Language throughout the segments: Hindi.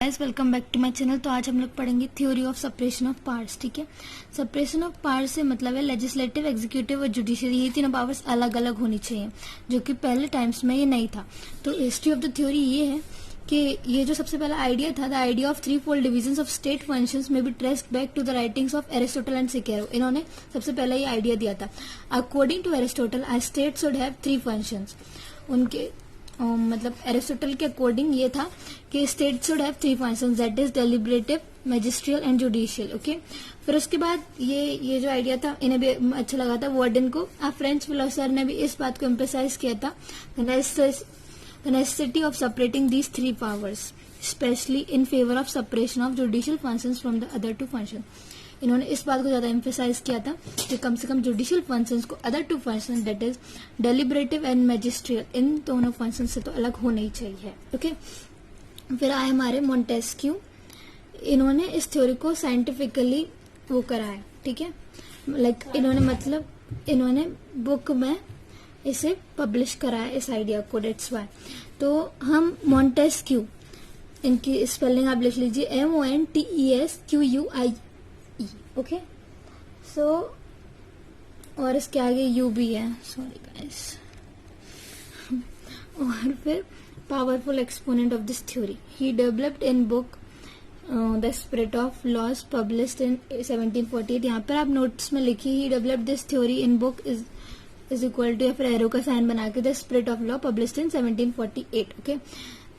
Guys, welcome back to my channel. तो आज हम लोग पढ़ेंगे theory of separation of powers. ठीक है, सेपरेशन ऑफ पावर्स से मतलब है लेजिस्लेटिव, एग्जीक्यूटिव और जुडिशियरी, ये तीनों पावर्स अलग अलग होनी चाहिए, जो कि पहले टाइम्स में ये नहीं था। तो हिस्ट्री ऑफ द थ्योरी ये है कि ये जो सबसे पहला आइडिया था, the idea of three fold division of state functions may be traced back to the writings of Aristotle and Cicero. इन्होंने सबसे पहला ये आइडिया दिया था। According to Aristotle, a state should have three functions. उनके मतलब एरिस्टोटल के अकॉर्डिंग ये था कि state should have three functions, that is deliberative, magisterial and judicial. Okay, फिर उसके बाद ये जो आइडिया था इन्हें भी अच्छा लगा था वार्डन को। फ्रेंच फिलोसोफर ने भी इस बात को एम्फेसाइज किया था, the necessity of separating these three powers, especially in favor of separation of judicial functions from the other two functions. इन्होंने इस बात को ज्यादा एम्फेसाइज किया था कि कम से कम जुडिशियल फंक्शंस को other two functions, that is deliberative and magisterial, इन दोनों फंक्शंस से तो अलग होना ही चाहिए। ओके, फिर आए हमारे मोंटेस्क्यू। इन्होंने इस थ्योरी को साइंटिफिकली वो कराया। ठीक है, लाइक इन्होंने बुक में इसे पब्लिश कराया इस आइडिया को, डेट्स वाई। तो हम मोंटेस्क्यू, इनकी स्पेलिंग आप लिख लीजिए, MONTESQUIE। ओके, सो और इसके आगे यू भी है, सॉरी गाइस। और फिर powerful exponent of this theory, he developed in book the spirit of laws published in 1748। यहाँ पर आप नोट्स में लिखिए, he developed this theory in book is equal to, या फिर एरो का साइन बना के, the spirit of law published in 1748। Okay,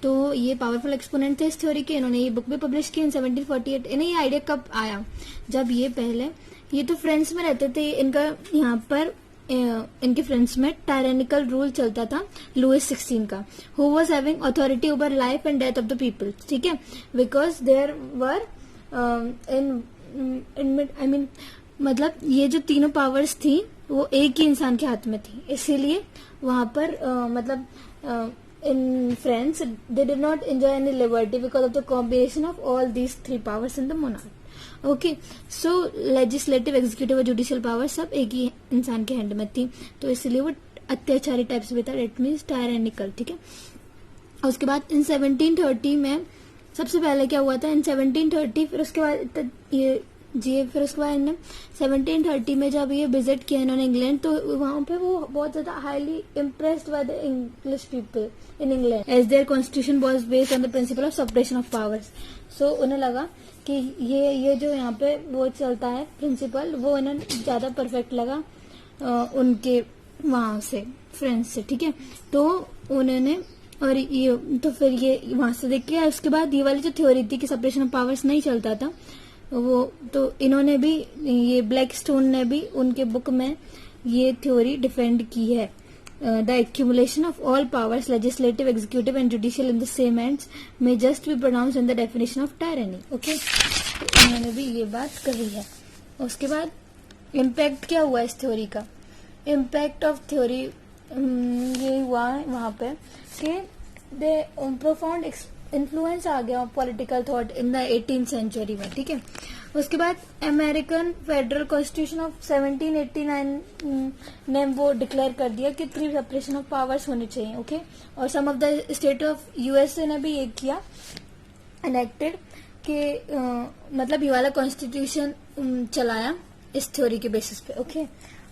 तो ये पावरफुल एक्सपोनेंट थे इस थ्योरी के। इन्होंने ये बुक भी पब्लिश की इन 1748। इन्हें ये आइडिया कब आया, जब ये तो फ्रांस में रहते थे। इनका यहाँ पर इनके फ्रांस में टायरेनिकल रूल चलता था लुइस 16 का, who was having authority over life and death of the people. ठीक है, बिकॉज देयर वर मतलब ये जो तीनों पावर्स थी वो एक ही इंसान के हाथ में थी, इसीलिए वहां पर in France they did not enjoy any liberty because of the combination of all these three powers in the monarch. Okay, so legislative, executive और judicial power सब एक ही इंसान के हैंड में थी, तो इसलिए वो अत्याचारी टाइप से भी था, इट मीन्स टायरेनिकल। ठीक है, उसके बाद इन 1730 में सबसे पहले क्या हुआ था, इन 1730, फिर उसके बाद फिर उसके बाद इन्होंने 1730 में जब ये विजिट किया इन्होंने इंग्लैंड, तो वहां पे वो बहुत ज्यादा highly impressed by the English people in England, as their constitution was based on the principle of separation of powers. So उन्हें लगा कि ये जो यहाँ पे वो चलता है प्रिंसिपल, वो इन्हें ज्यादा परफेक्ट लगा उनके वहां से, फ्रेंच से। ठीक है, तो उन्होंने और ये तो फिर ये वहां से देख के, उसके बाद ये वाली जो थ्योरी थी कि सेपरेशन ऑफ पावर्स नहीं चलता था, वो तो इन्होंने भी, ये ब्लैक स्टोन ने भी उनके बुक में ये थ्योरी डिफेंड की है। The accumulation of all powers, legislative, executive and judicial in the same hands may just be pronounce in the definition of tyranny. Okay, तो इन्होंने भी ये बात कही है। उसके बाद इम्पैक्ट क्या हुआ इस थ्योरी का, इम्पैक्ट ऑफ थ्योरी ये हुआ वहां पे कि द प्रोफाउंड इन्फ्लुएंस आ गया political thought in the 18th century में। ठीक है, उसके बाद अमेरिकन फेडरल कॉन्स्टिट्यूशन ऑफ 1789 ने वो डिक्लेयर कर दिया कि थ्री सेपरेशन ऑफ पावर्स होने चाहिए। ओके, और some of the state of USA ने भी ये किया, इनेक्टेड कि मतलब ये वाला कॉन्स्टिट्यूशन चलाया इस थ्योरी के बेसिस पे। ओके,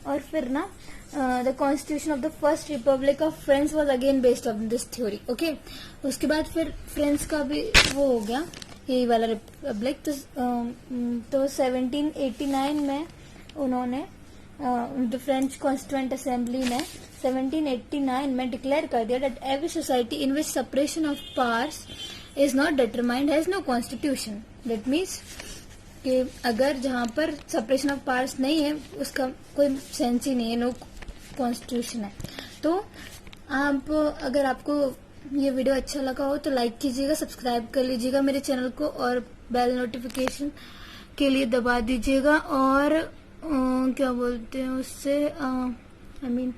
और फिर ना the constitution of the first Republic of France was again based on this theory. Okay, उसके बाद फिर फ्रांस का भी वो हो गया यही वाला रिपब्लिक। तो 1789 में उन्होंने द फ्रेंच कॉन्स्टिट्यूएंट असेंबली ने 1789 में डिक्लेयर कर दिया that every society in which separation of powers is not determined has no constitution. That means कि अगर जहां पर सेपरेशन ऑफ पावर्स नहीं है उसका कोई सेंस ही नहीं है, नो कॉन्स्टिट्यूशन है। तो आप, अगर आपको ये वीडियो अच्छा लगा हो तो लाइक कीजिएगा, सब्सक्राइब कर लीजिएगा मेरे चैनल को, और बेल नोटिफिकेशन के लिए दबा दीजिएगा। और क्या बोलते हैं उससे, आई मीन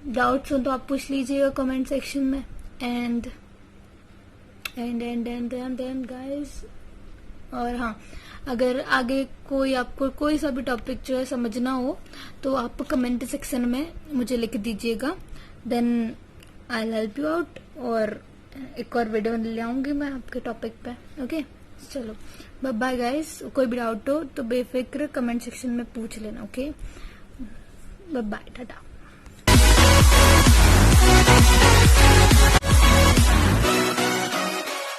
डाउट्स हो तो आप पूछ लीजिएगा कमेंट सेक्शन में। एंड गाइस, और हाँ, अगर आगे आपको कोई सा भी टॉपिक जो है समझना हो तो आप कमेंट सेक्शन में मुझे लिख दीजिएगा, then I will help you out. और एक और वीडियो ले आऊंगी मैं आपके टॉपिक पे। ओके, चलो बाय बाय गाइस। कोई भी डाउट हो तो बेफिक्र कमेंट सेक्शन में पूछ लेना। Okay, bye bye, Tata.